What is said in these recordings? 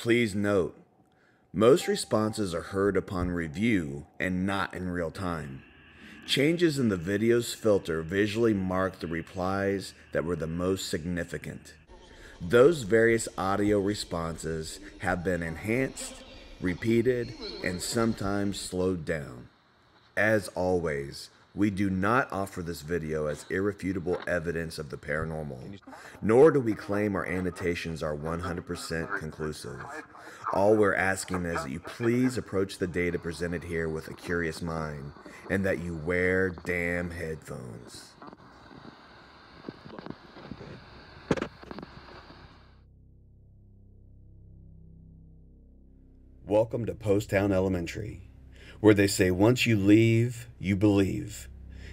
Please note, most responses are heard upon review and not in real time. Changes in the video's filter visually mark the replies that were the most significant. Those various audio responses have been enhanced, repeated, and sometimes slowed down. As always, we do not offer this video as irrefutable evidence of the paranormal, nor do we claim our annotations are 100% conclusive. All we're asking is that you please approach the data presented here with a curious mind, and that you wear damn headphones. Welcome to Poasttown Elementary, where they say once you leave, you believe.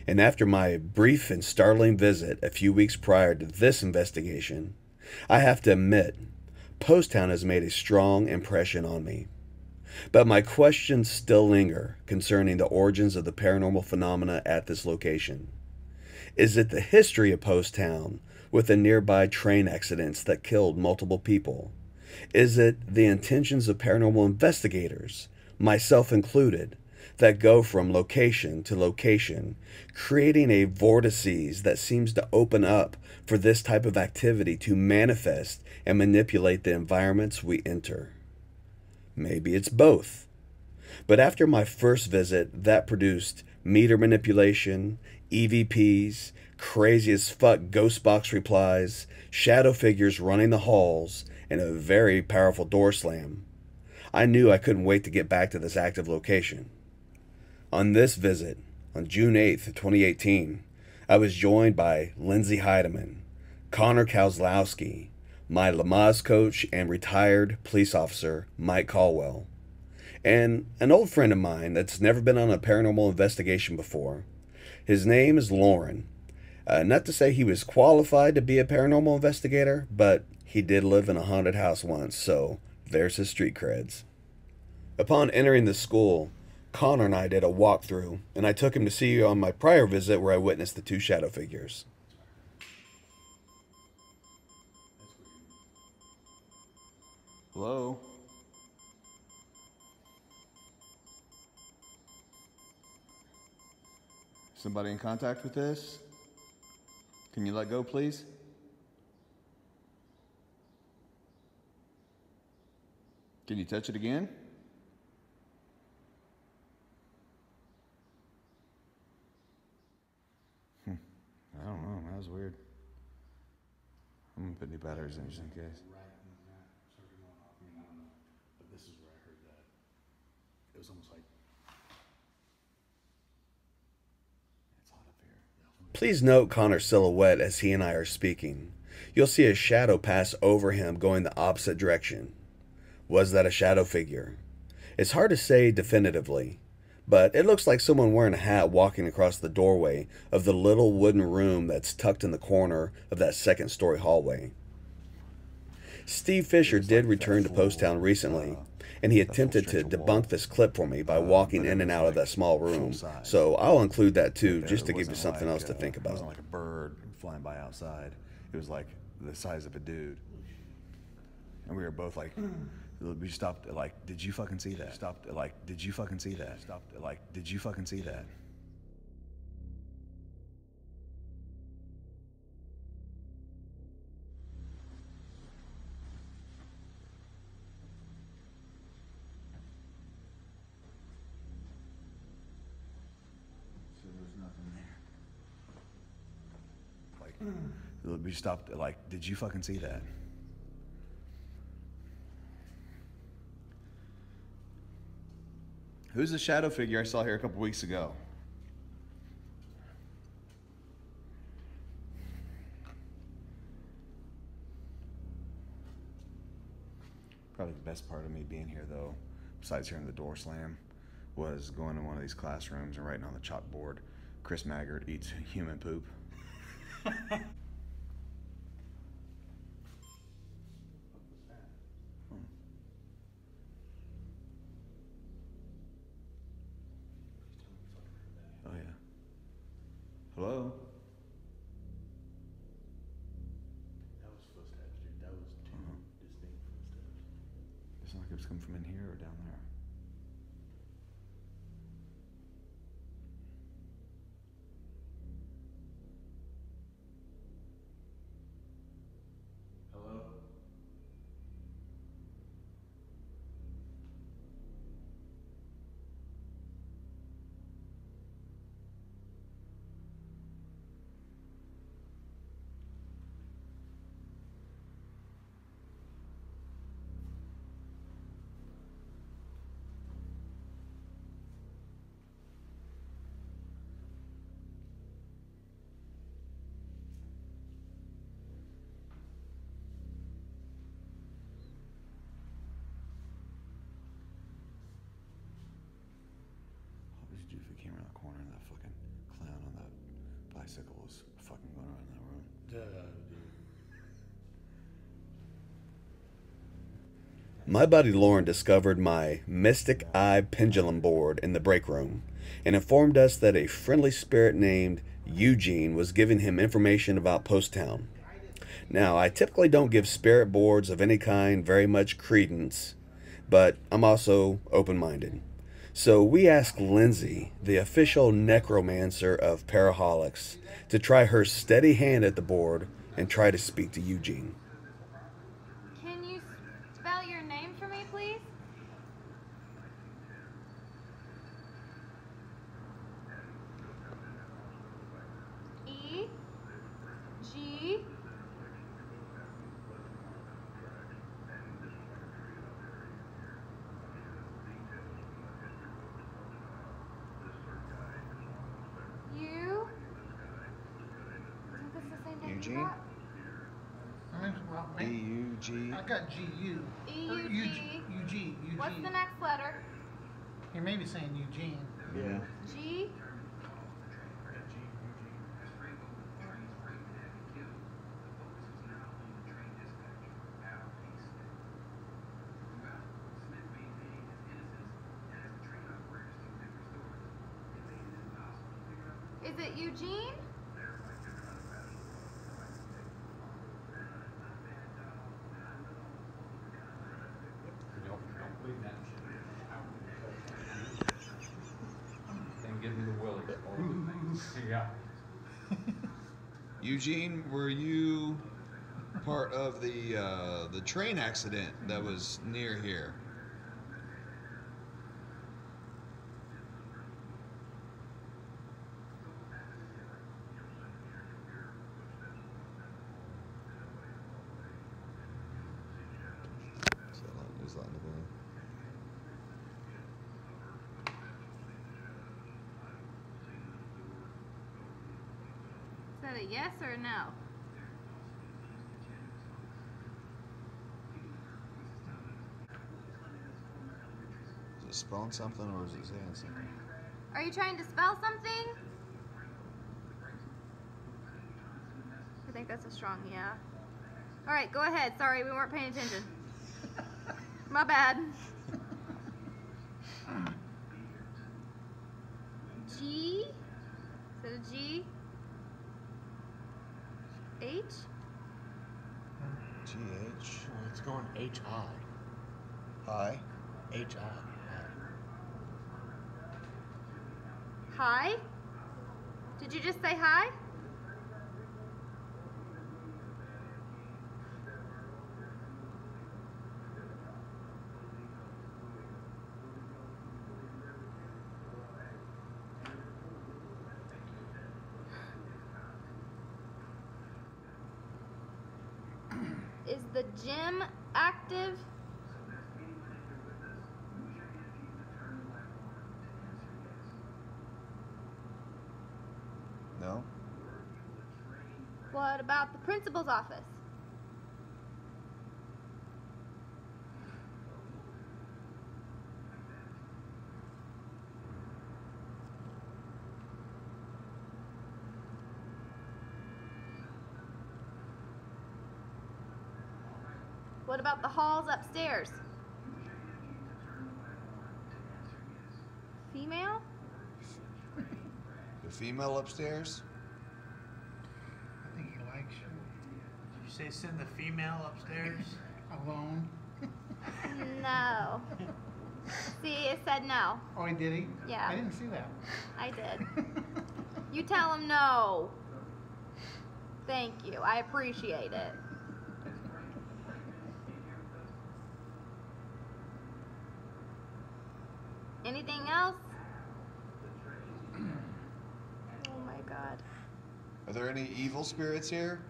And after my brief and startling visit a few weeks prior to this investigation, I have to admit, Poasttown has made a strong impression on me. But my questions still linger concerning the origins of the paranormal phenomena at this location. Is it the history of Poasttown with the nearby train accidents that killed multiple people? Is it the intentions of paranormal investigators, myself included, that go from location to location, creating a vortices that seems to open up for this type of activity to manifest and manipulate the environments we enter? Maybe it's both. But after my first visit, that produced meter manipulation, EVPs, crazy as fuck ghost box replies, shadow figures running the halls, and a very powerful door slam. I knew I couldn't wait to get back to this active location. On this visit, on June 8th, 2018, I was joined by Lindsay Heidemann, Connor Kozlowski, my Lamaze coach and retired police officer Mike Caldwell, and an old friend of mine that's never been on a paranormal investigation before. His name is Lauren. Not to say he was qualified to be a paranormal investigator, but he did live in a haunted house once, so there's his street creds. Upon entering the school, Connor and I did a walkthrough, and I took him to see you on my prior visit where I witnessed the two shadow figures. Hello? Somebody in contact with this? Can you let go, please? Can you touch it again? I don't know. That was weird. I'm gonna put new batteries in just in case. Right in that circuit going off. I mean, I don't know, but this is where I heard that. It was almost like It's hot up here. Please note Connor's silhouette as he and I are speaking. You'll see a shadow pass over him going the opposite direction. Was that a shadow figure? It's hard to say definitively, but it looks like someone wearing a hat walking across the doorway of the little wooden room that's tucked in the corner of that second-story hallway. Steve Fisher did return to Poasttown recently, and he attempted to debunk this clip for me by walking in and out of that small room, so I'll include that too, just to give you something else to think It wasn't about. like a bird flying by outside. It was like the size of a dude. And we were both like, we stopped like, did you fucking see that? Stopped like, did you fucking see that? Stopped like, did you fucking see that? So there's nothing there. Like, we stopped like, did you fucking see that? Who's the shadow figure I saw here a couple weeks ago? Probably the best part of me being here, though, besides hearing the door slam, was going to one of these classrooms and writing on the chalkboard, Chris Maggart eats human poop. Oh, yeah. Hello? that was footsteps, dude. That was two distinct footsteps. from in here or down there? Hello? What would you do if we came around the corner and that fucking clown on that bicycle was fucking going around in that room? Dude. My buddy Lauren discovered my Mystic Eye pendulum board in the break room and informed us that a friendly spirit named Eugene was giving him information about Poasttown. Now, I typically don't give spirit boards of any kind very much credence, but I'm also open-minded. So we asked Lindsay, the official necromancer of PARAHOLICS, to try her steady hand at the board and try to speak to Eugene. Can you spell your name for me, please? E G U. Isn't this the same thing you Eugene? got? Well, E-U-G. I got G-U. E-U-G. U-G. What's the next letter? He may be saying Eugene. Yeah. G. Is it Eugene? Don't believe that shit. And give me the willies. All the things. Yeah. Eugene, were you part of the train accident that was near here? Is that a yes or a no? Is it spelling something or is it saying something? Are you trying to spell something? I think that's a strong yeah. All right, go ahead. Sorry, we weren't paying attention. My bad. G? Is it a G? H? G-H. Well, it's going H-I. Hi. H-I. Hi? Did you just say hi? Is the gym active? No? What about the principal's office? What about the halls upstairs? Female? The female upstairs? I think he likes you. Did you say send the female upstairs? Alone. No. See, it said no. Oh, he did he? Yeah. I didn't see that. I did. You tell him no. Thank you. I appreciate it. Anything else? Oh my God. Are there any evil spirits here?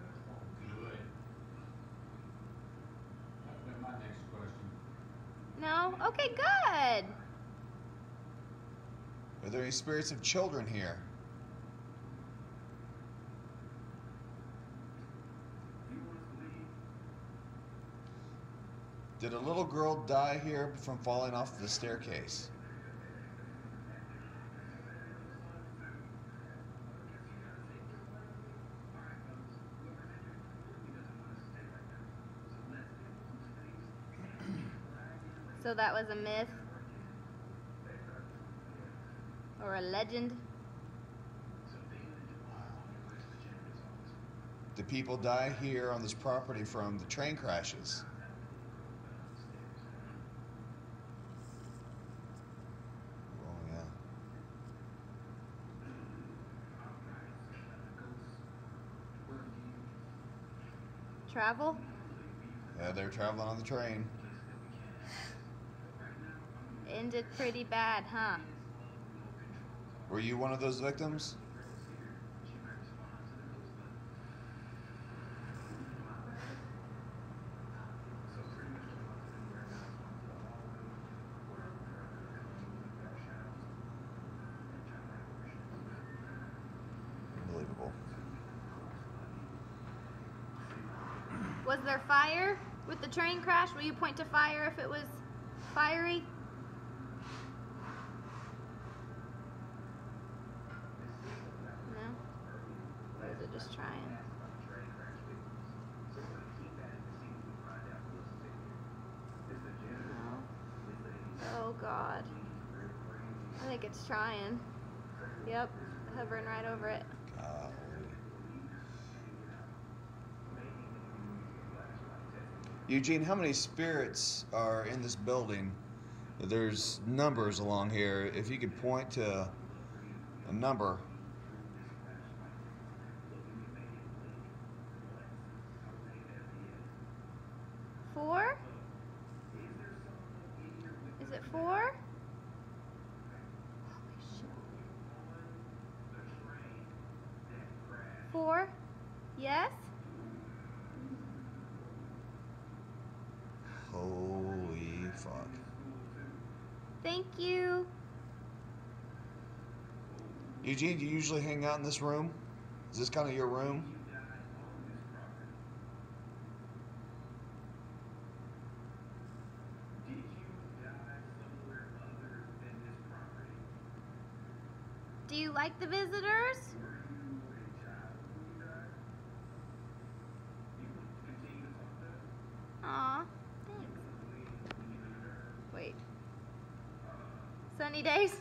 Good. That's been my next question. No? Okay, good. Are there any spirits of children here? Did a little girl die here from falling off the staircase? So that was a myth? Or a legend? Did people die here on this property from the train crashes? Oh, yeah. Travel? Yeah, they're traveling on the train. Ended pretty bad, huh? Were you one of those victims? Unbelievable. Was there fire with the train crash? Will you point to fire if it was fiery? No? Or is it just trying? No. Oh God. I think it's trying. Yep, hovering right over it. Golly. Eugene, how many spirits are in this building? There's numbers along here. If you could point to a number. Four? Is it four? Four? Yes? Holy fuck. Thank you. Eugene, do you usually hang out in this room? Is this kind of your room? Do you like the visitors? Aw, thanks. Wait. Sunny days?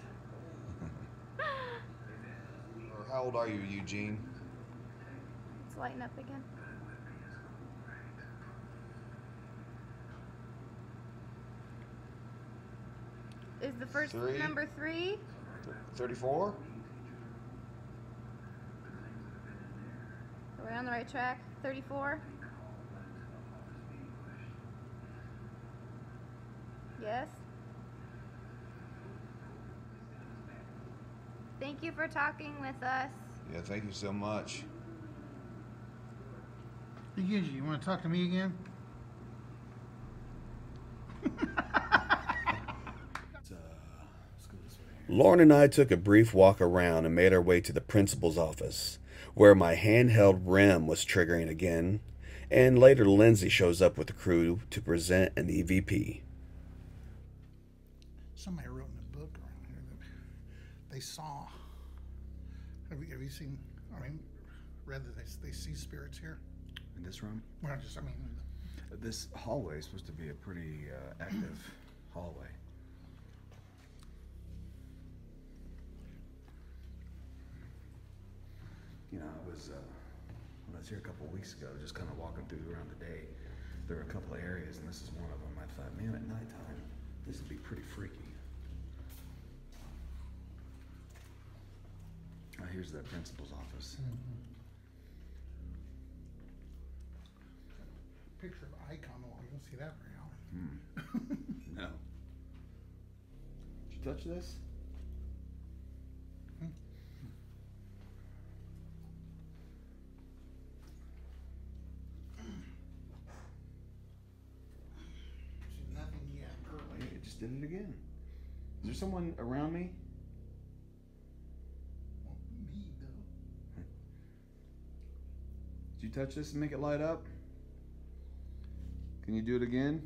Or how old are you, Eugene? It's lighting up again. Is the first Three. number 3? 34? Are we on the right track? 34? Yes? Thank you for talking with us. Yeah, thank you so much. Hey, Yuji, you want to talk to me again? Lauren and I took a brief walk around and made our way to the principal's office, where my handheld REM was triggering again, and later Lindsay shows up with the crew to present an EVP. Somebody wrote in a book around here that they saw. Have you seen? I mean, read that they see spirits here. In this room, Well, just I mean, this hallway is supposed to be a pretty active hallway. You know, I was when I was here a couple of weeks ago, just kind of walking through around the day. There were a couple of areas, and this is one of them. I 5 p.m. at nighttime. This would be pretty freaky. Oh, here's the principal's office. Picture of icon on the wall. You don't see that very often. No. Did you touch this? She's nothing yet, Hey, early. it just did it again. Is there someone around me? Well, me, though. Did you touch this and make it light up? Can you do it again?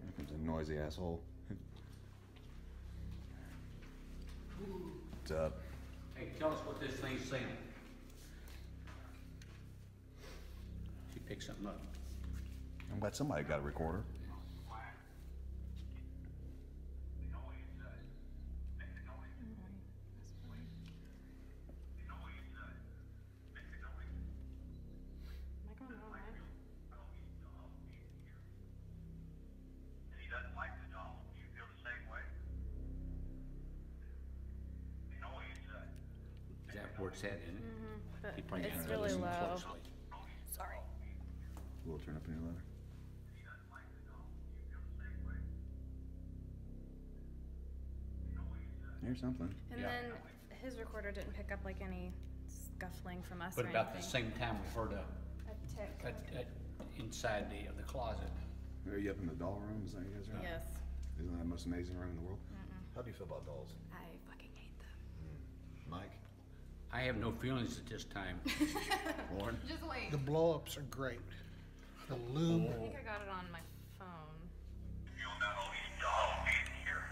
Here comes a noisy asshole. What's up? Hey, tell us what this thing's saying. She picked something up. I'm glad somebody got a recorder. Am I going the wrong way? Is that where it's at, isn't it? But Keep bringing it's it really listen low. closely. Sorry. We'll turn up any louder. Here's something. And Yeah. then his recorder didn't pick up like any scuffling from us But or about the anything. same time we heard A tick. inside the closet. Are you up in the doll room? Is that you guys are? Yes. Isn't that the most amazing room in the world? How do you feel about dolls? I fucking hate them. Mike? I have no feelings at this time. Lauren? Just wait. The blow-ups are great. The lube. I think I got it on my phone. You'll know he's doll in here.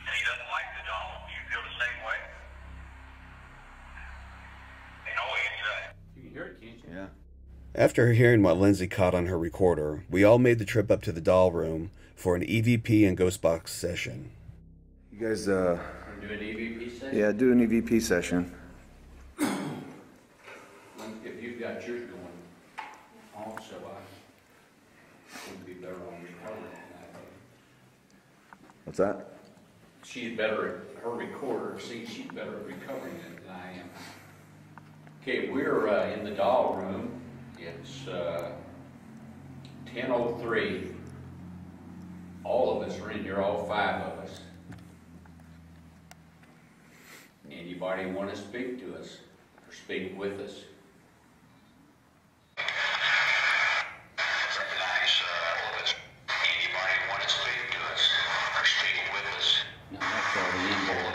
And he doesn't like the doll. Do you feel the same way? They know he's You can hear it, can't you? Yeah. After hearing what Lindsay caught on her recorder, we all made the trip up to the doll room for an EVP and Ghostbox session. You guys, Want to do an EVP session? yeah, do an EVP session. If you've got yours going also, I would be better on recording than I would. What's that? She's better at her recorder. See, she's better at recovering it than I am. Okay, we're in the doll room. It's 10:03. All of us are in here, all 5 of us. Anybody want to speak to us or speak with us? Anybody want to speak to us or speak with us? No, that's already in there.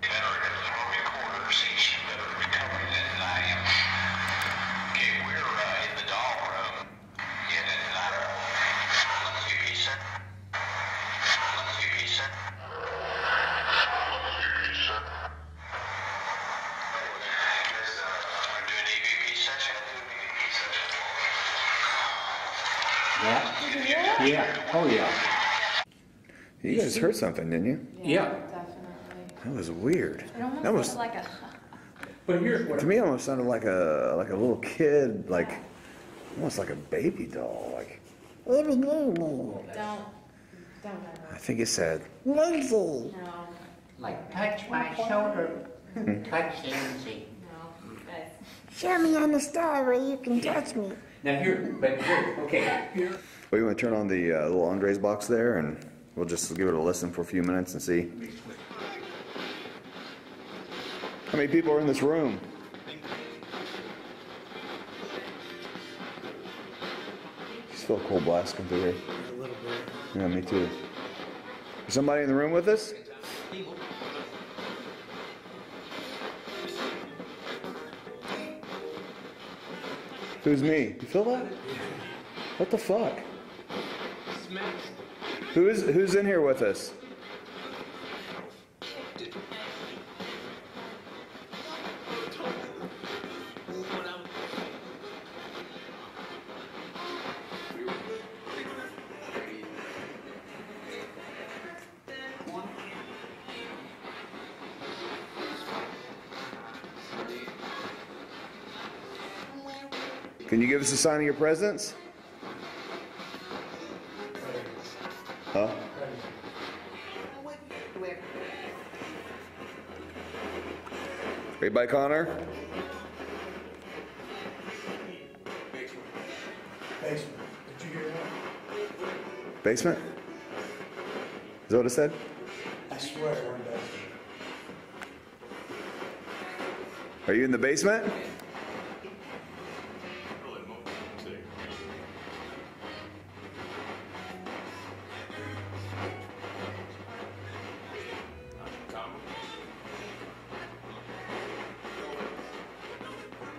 Better at her recorder. See, she's better at recovering it than I am. Okay, we're in the doll room. Yeah, let's do pizza. Let's do pizza. Let's do pizza. We're doing EVP session. Yeah? Yeah. Oh, yeah. You guys heard something, didn't you? Yeah. Definitely. That was weird. It almost That was, looks like a. But here's what to me, it almost sounded like a little kid, like almost like a baby doll. Like, Don't I think it said, Lindsay. No. Like, touch my shoulder. Touch Lindsay. No. Guys. Show me on the star where you can touch me. now okay, here. Well, you want to turn on the little Andres box there, and we'll just give it a listen for a few minutes and see how many people are in this room. Just feel a cold blast come through here. A little bit. Yeah, me too. Is somebody in the room with us? Who's me? You feel that? What the fuck? Who's in here with us? Can you give us a sign of your presence? Huh? Are you by Connor? Basement. Did you hear that? Basement? Is that what it said? I swear we're in basement. Are you in the basement?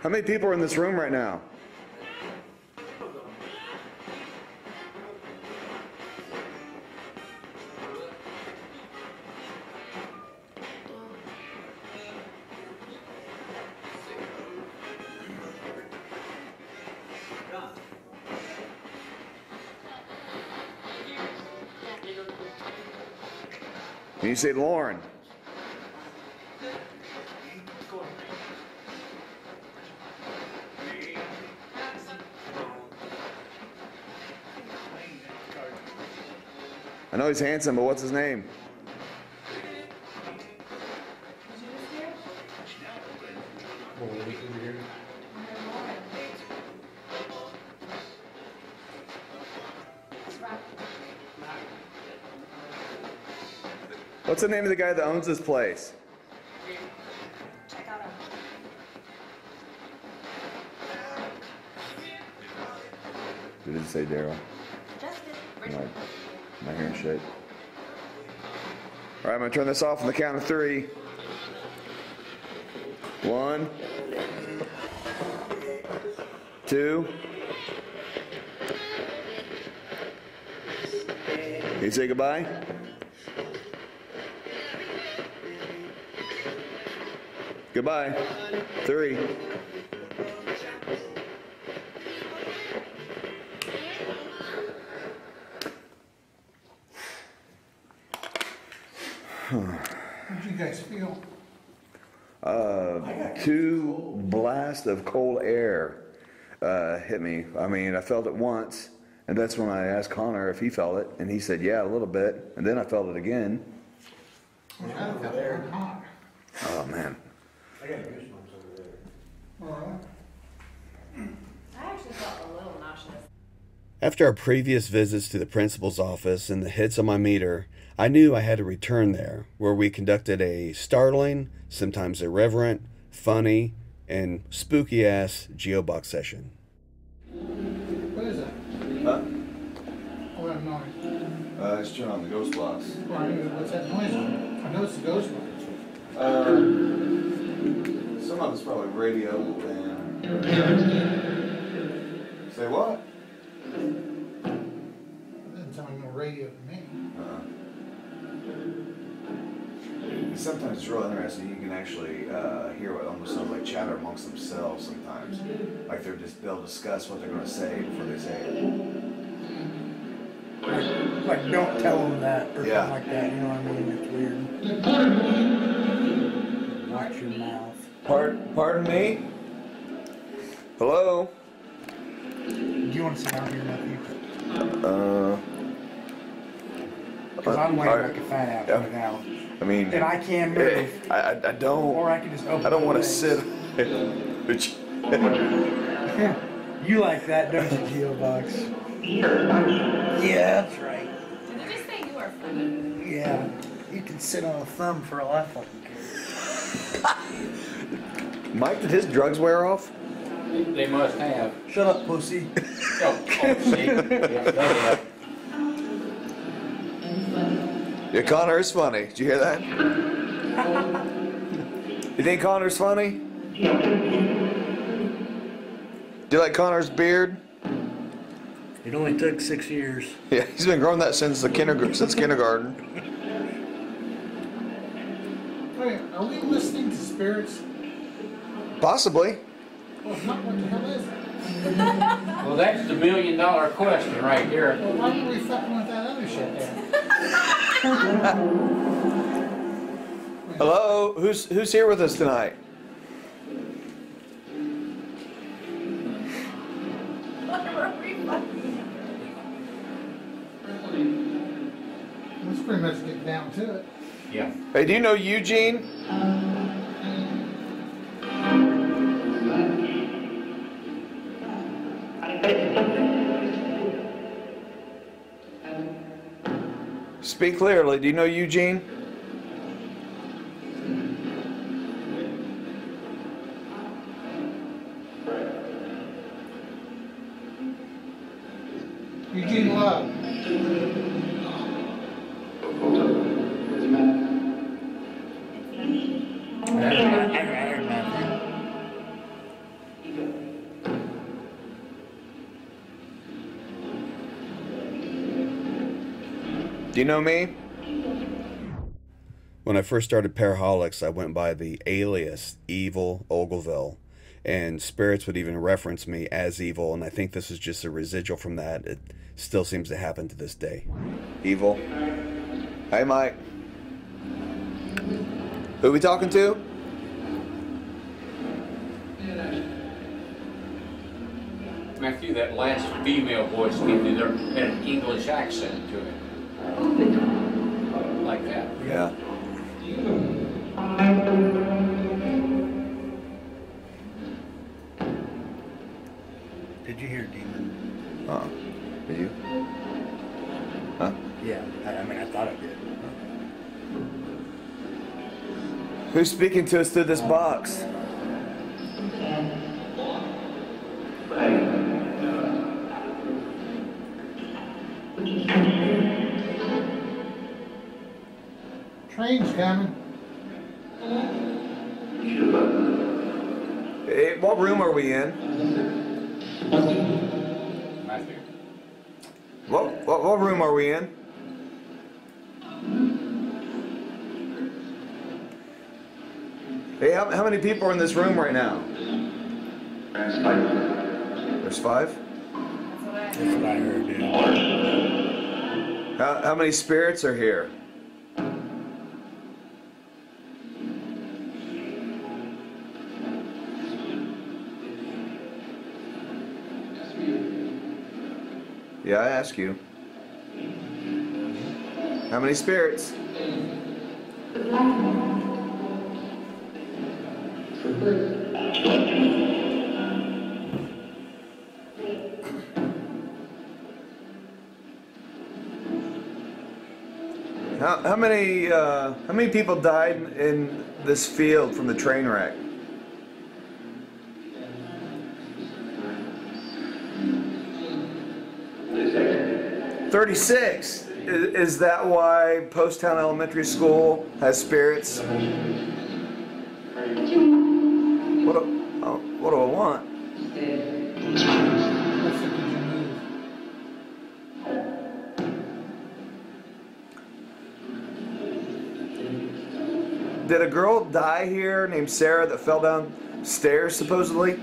How many people are in this room right now? Can you say Lauren? I know he's handsome, but what's his name? What's the name of the guy that owns this place? Did it say Daryl? My hair in shape. All right, I'm gonna turn this off on the count of 3. 1, 2. Can you say goodbye? Goodbye. 3. How'd you guys feel? 2 blasts of cold air hit me. I mean, I felt it once, and that's when I asked Connor if he felt it, and he said, yeah, a little bit, and then I felt it again. I felt it hot. Oh, man. I got goosebumps over there. Well, I actually felt a little nauseous. After our previous visits to the principal's office and the hits on my meter, I knew I had to return there, where we conducted a startling, sometimes irreverent, funny, and spooky-ass geobox session. what is that? Huh? What that noise? Let's turn on the ghost box. Well, I mean, what's that noise? I know it's the ghost box. Some of it's probably radio and... Say what? It doesn't sound like no radio to me. Sometimes it's real interesting. You can actually hear what almost sounds like chatter amongst themselves sometimes. Like they'll discuss what they're going to say before they say it. Like don't tell them that or Yeah. something like that, you know what I mean? It's weird. Watch your mouth. Pardon me? Hello? Do you want to sit down here, nephew? Because I'm laying like a fat ass right now. I mean... And I can move. I don't... Or I can just open I don't my want to legs. sit... You like that, don't you, Geobox? Yeah, that's right. Did you just say you are funny? Yeah. You can sit on a thumb for all I fucking care. Mike, did his drugs wear off? They must have. Shut up, pussy. Oh, see? Yeah, they have. Yeah, Connor is funny. Did you hear that? You think Connor's funny? Do you like Connor's beard? It only took 6 years. Yeah, he's been growing that since kindergarten. Wait, are we listening to spirits? Possibly. Well, if not, what the hell is it? Well, that's the $1 million question right there. Well, why were we fucking with that other shit then? Hello, who's here with us tonight? pretty much get down to it. Yeah. Hey, do you know Eugene? Speak clearly. Do you know Eugene? Eugene Love. Do you know me? When I first started Paraholics, I went by the alias Evil Ogleville, and spirits would even reference me as evil, and I think this is just a residual from that. It still seems to happen to this day. Evil. Hey, Mike. Who we talking to? Matthew, that last female voice gave me there had an English accent to it. Like that. Yeah. Did you hear demon? Did you? Huh? Yeah, I mean, I thought I did. Who's speaking to us through this box? Train's coming. Hey, what room are we in? Matthew. What room are we in? Hey, how many people are in this room right now? There's 5? That's what I heard, dude. How many spirits are here? Yeah, I ask you. How many spirits? How many people died in this field from the train wreck? $36. Is that why Poasttown Elementary School has spirits? What do I want? Did a girl die here named Sarah that fell downstairs supposedly?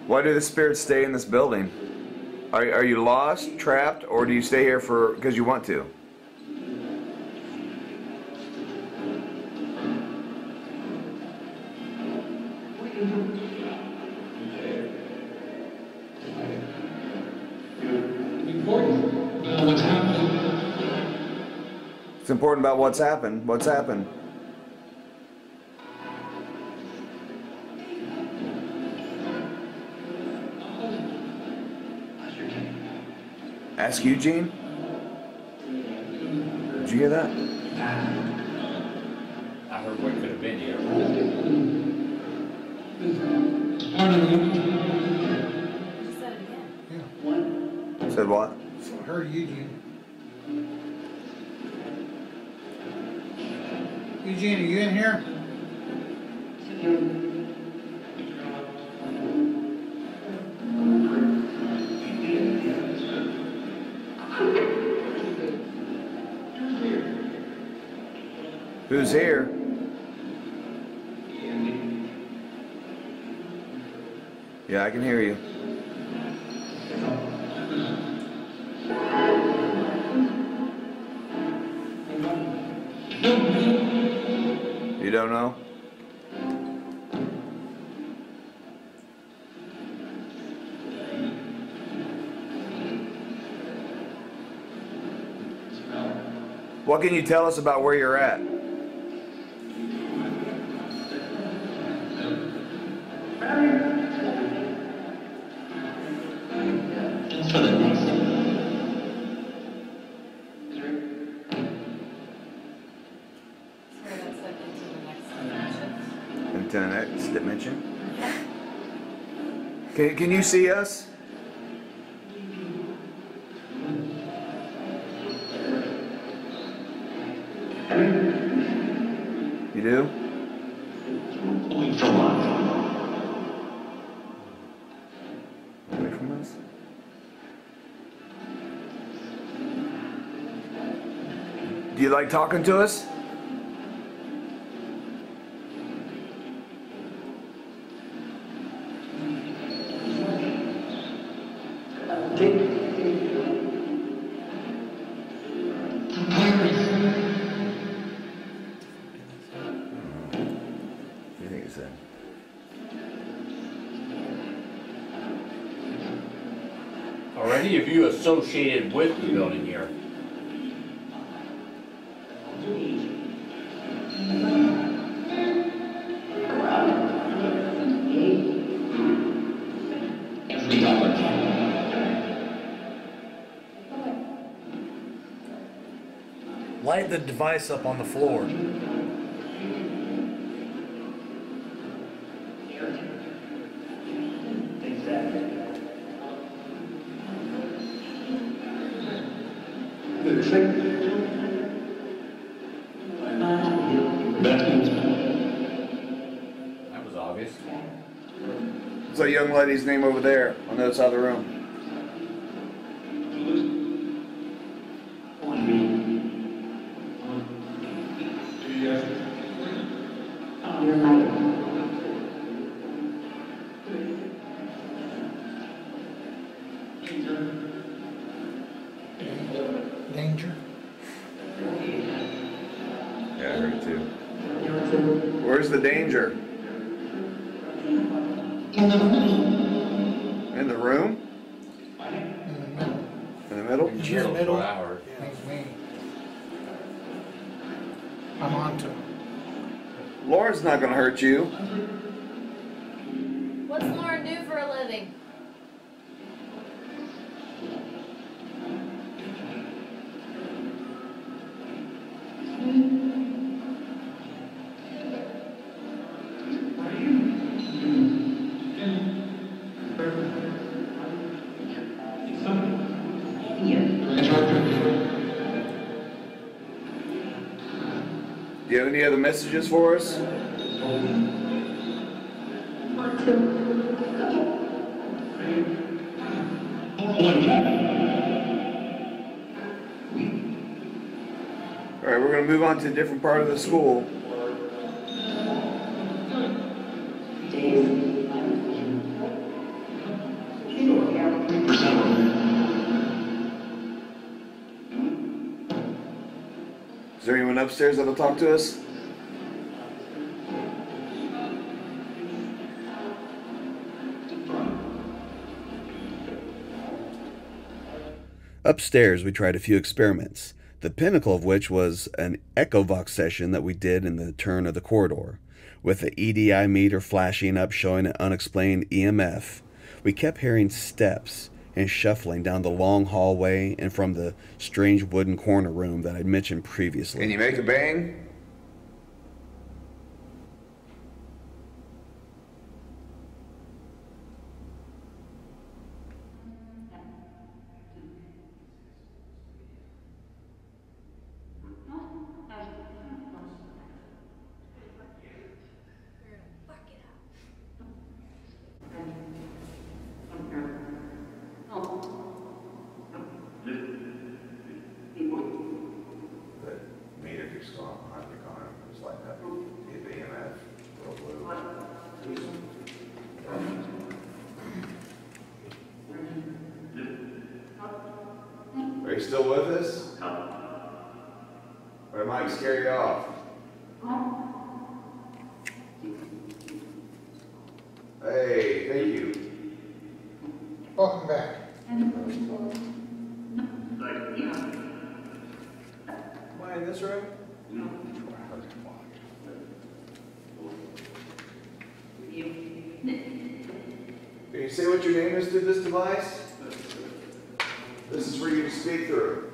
Why do the spirits stay in this building? Are you lost, trapped, or do you stay here because you want to? It's important about what's happened. What's happened? Ask Eugene? Did you hear that? I heard what could have been here. Said what? So I heard Eugene. Eugene, are you in here? Who's here? Yeah, I can hear you. You don't know? What can you tell us about where you're at? Into the next dimension. Can you see us? You do? Away from us? Do you like talking to us? Are any of you associated with the building here? Light the device up on the floor. That was obvious. What's that young lady's name over there on the other side of the room? Danger. Yeah, I heard it too. Where's the danger? In the room? In the middle? In the middle. Hour. That's me. I'm on to him. Lauren's not gonna hurt you. What's Lauren do for a living? Do you have any other messages for us? Alright, we're going to move on to a different part of the school. Is there anyone upstairs that'll talk to us? Upstairs, we tried a few experiments, the pinnacle of which was an Echovox session that we did in the turn of the corridor. With the EDI meter flashing up showing an unexplained EMF, we kept hearing steps and shuffling down the long hallway and from the strange wooden corner room that I'd mentioned previously. Can you make a bang? Are you still with us? Or might scare you off? Hey, thank you. Welcome back. Why this room? Can you say what your name is through this device? This is for you to speak through.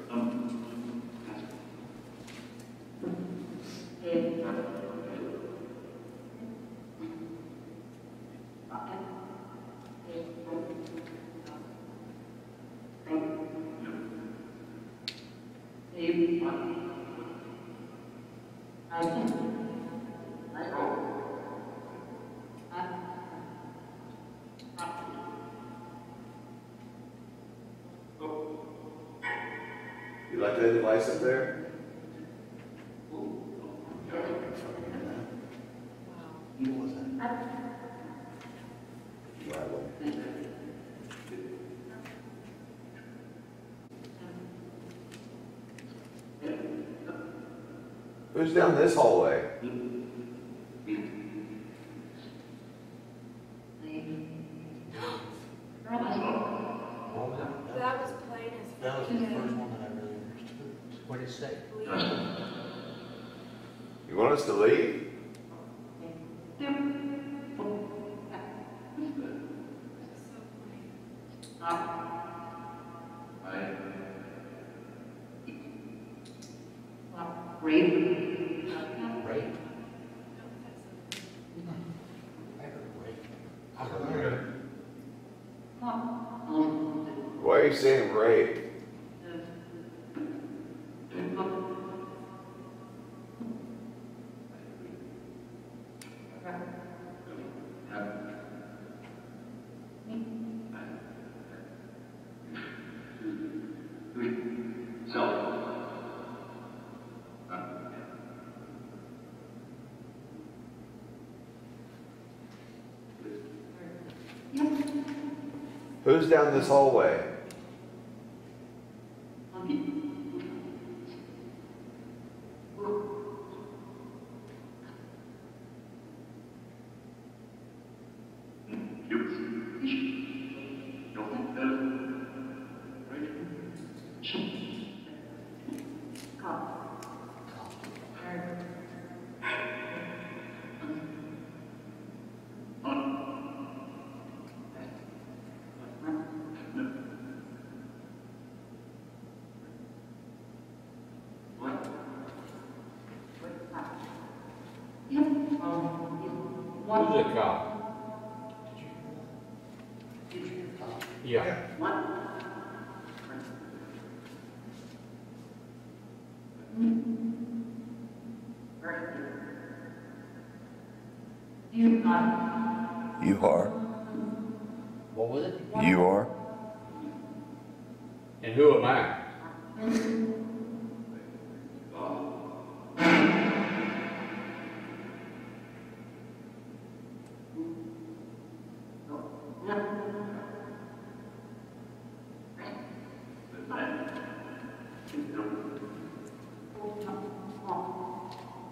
You like that device up there? Who's down this hallway? That was plain as fuck. That was the first one that I really understood. What did it say? You want us to leave? Rape. Rape? I heard rape. Why are you saying rape? Who's down this hallway? Who's the cop? Yeah. You are. What was it? You are. And who am I?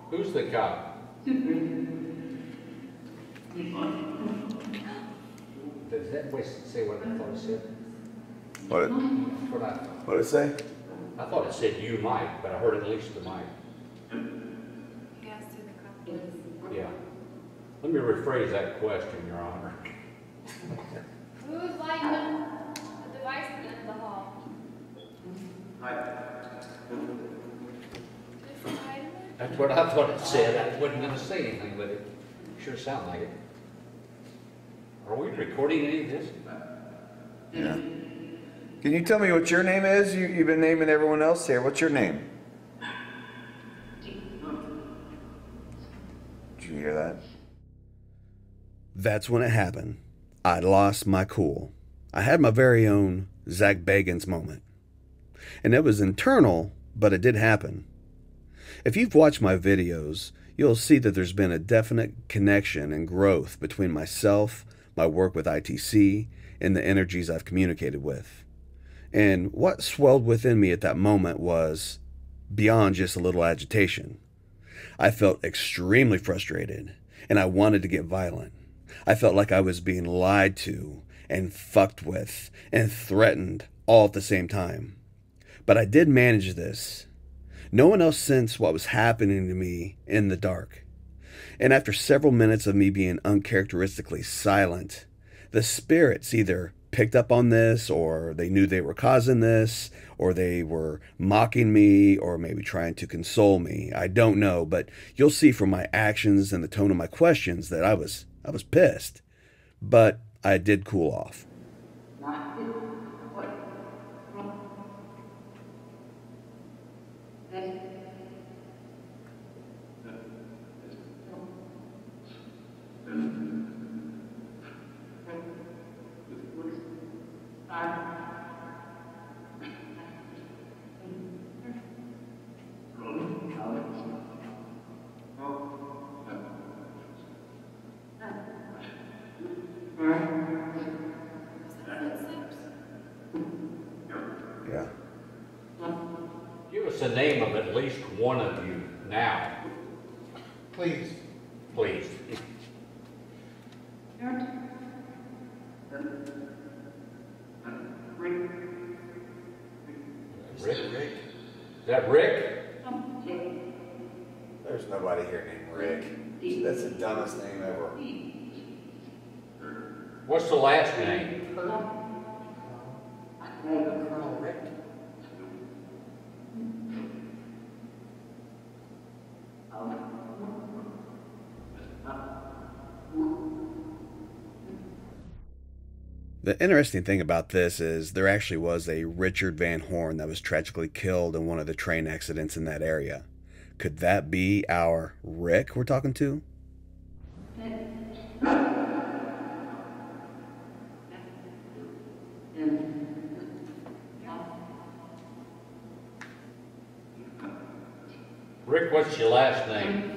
Who's the cop? Does that voice say what I thought it said? What? That's what I thought. What did it say? I thought it said you might, but I heard at least the might. He asked who the cop was. Yeah. Let me rephrase that question, Your Honor. Who's lighting the device at the end of the hall? Just hiding it? That's what I thought it said. I wasn't going to say anything, but it sure sounded like it. Are we recording any of this? Yeah. Can you tell me what your name is? You've been naming everyone else here. What's your name? Did you hear that? That's when it happened. I lost my cool. I had my very own Zach Bagans moment. And it was internal, but it did happen. If you've watched my videos, you'll see that there's been a definite connection and growth between myself, my work with ITC, and the energies I've communicated with. And what swelled within me at that moment was beyond just a little agitation. I felt extremely frustrated, and I wanted to get violent. I felt like I was being lied to and fucked with and threatened all at the same time. But I did manage this. No one else sensed what was happening to me in the dark. And after several minutes of me being uncharacteristically silent, the spirits either picked up on this, or they knew they were causing this, or they were mocking me, or maybe trying to console me. I don't know, but you'll see from my actions and the tone of my questions that I was pissed. But I did cool off. Yeah. Give us the name of at least one of you now. Please. Please. Rick? Is that Rick? There's nobody here named Rick. That's the dumbest name ever. What's the last name? Colonel Rick. The interesting thing about this is there actually was a Richard Van Horn that was tragically killed in one of the train accidents in that area. Could that be our Rick we're talking to? Rick, what's your last name?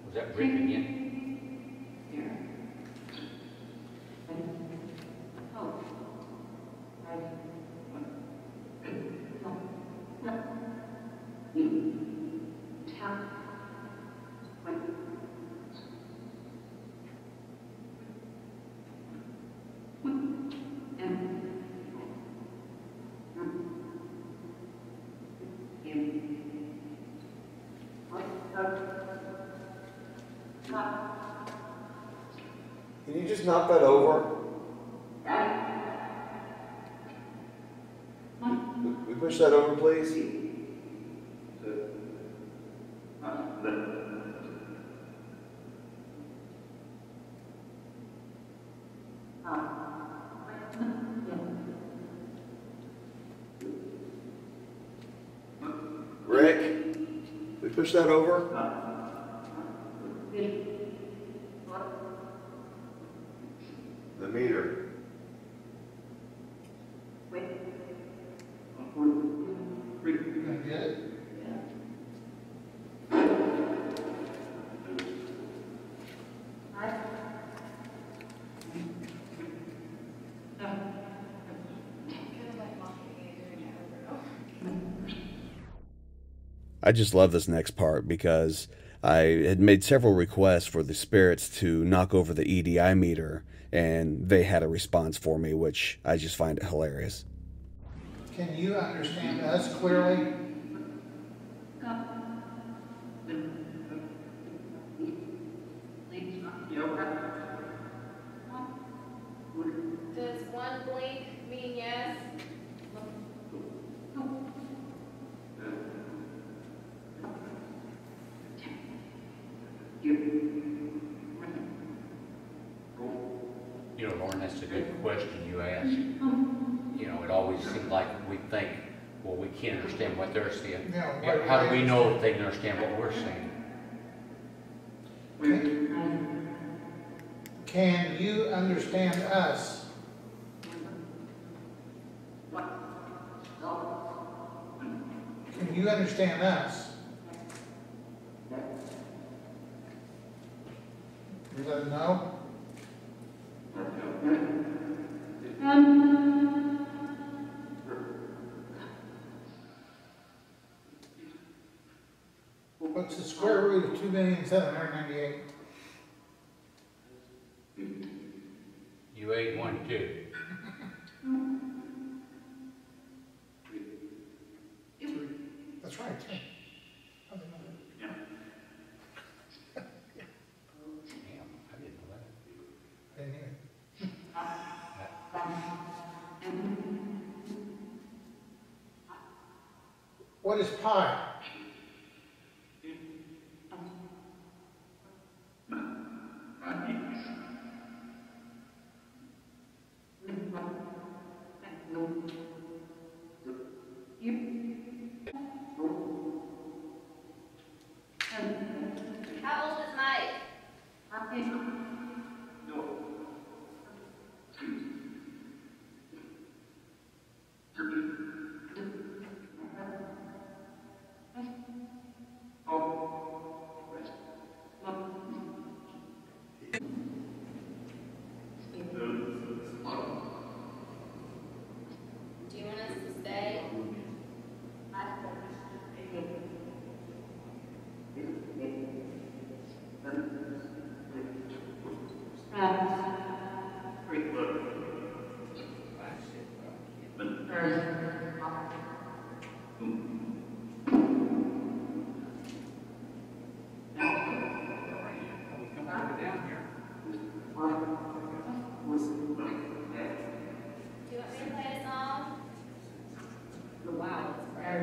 Was that Rick again? Can you just knock that over? We push that over, please? Rick, we push that over? The meter. Gonna get it? I just love this next part because I had made several requests for the spirits to knock over the EDI meter, and they had a response for me, which I just find it hilarious. Can you understand us clearly? Does one blink mean yes? You know, Lauren, that's a good question you asked. You know, it always seems like we think, well, we can't understand what they're seeing. Yeah, Yeah, how do we know if they can understand what we're seeing? Can you understand us? Can you understand us? You let them know? Square root of 2,798,000. You ate one too. That's right. Yeah. I didn't know that. Damn, I didn't know that. I didn't either. What is pi? How old is Mike? Do you want us to stay? Do you want me to play a song? Wow, it's bright.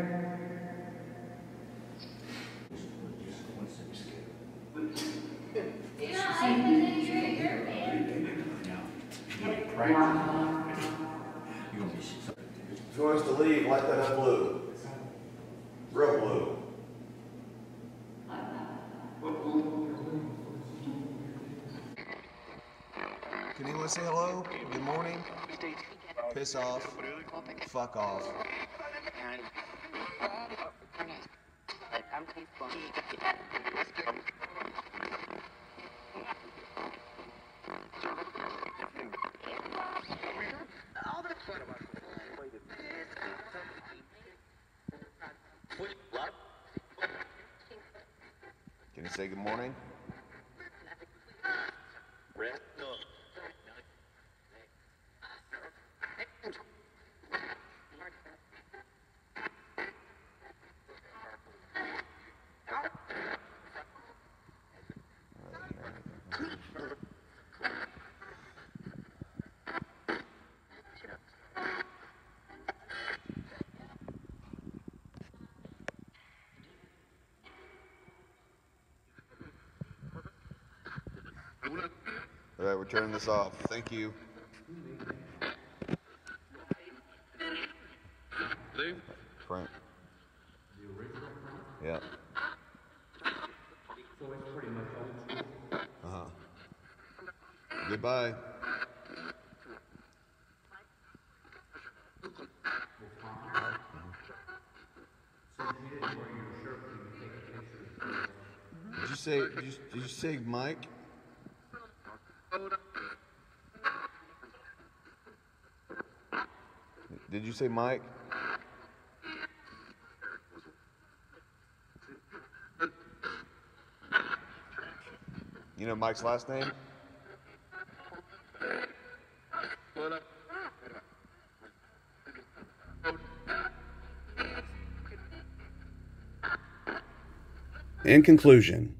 Do you not like the picture of your band? If you want us to leave, light that up blue. Real blue. Can anyone say hello? Good morning? Piss off. Fuck off. Can you say good morning? All right, we're turning this off. Thank you. Frank. Yeah. Goodbye. Did you say Mike? Did you say Mike? You know Mike's last name? In conclusion,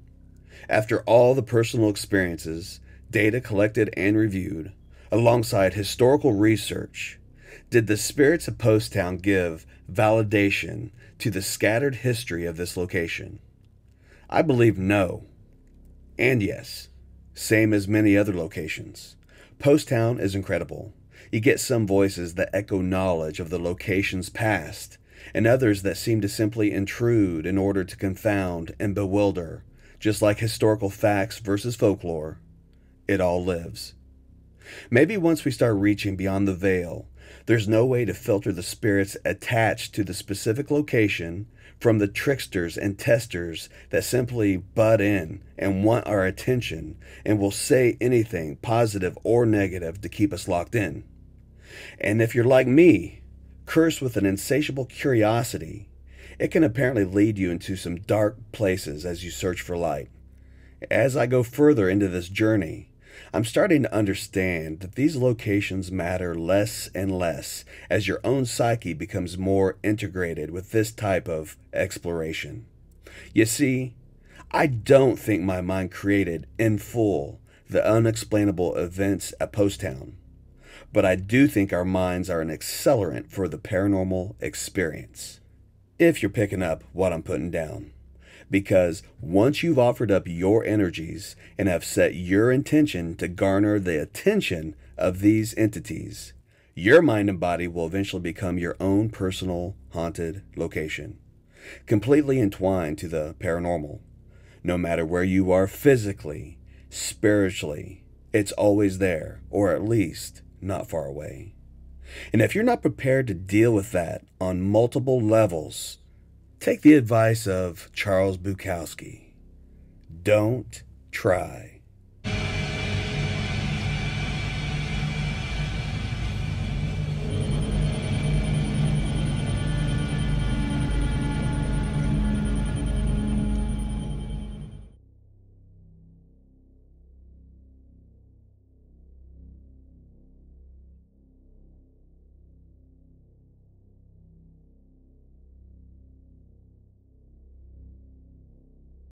after all the personal experiences, data collected and reviewed, alongside historical research, did the spirits of Poasttown give validation to the scattered history of this location? I believe no. And yes, same as many other locations. Poasttown is incredible. You get some voices that echo knowledge of the location's past, and others that seem to simply intrude in order to confound and bewilder, just like historical facts versus folklore. It all lives. Maybe once we start reaching beyond the veil, there's no way to filter the spirits attached to the specific location from the tricksters and testers that simply butt in and want our attention and will say anything positive or negative to keep us locked in. And if you're like me, cursed with an insatiable curiosity, It can apparently lead you into some dark places as you search for light. As I go further into this journey, I'm starting to understand that these locations matter less and less as your own psyche becomes more integrated with this type of exploration. You see, I don't think my mind created in full the unexplainable events at Poasttown, but I do think our minds are an accelerant for the paranormal experience. If you're picking up what I'm putting down. Because once you've offered up your energies and have set your intention to garner the attention of these entities, your mind and body will eventually become your own personal haunted location, completely entwined to the paranormal. No matter where you are physically, spiritually, it's always there, or at least not far away. And if you're not prepared to deal with that on multiple levels, take the advice of Charles Bukowski. Don't try.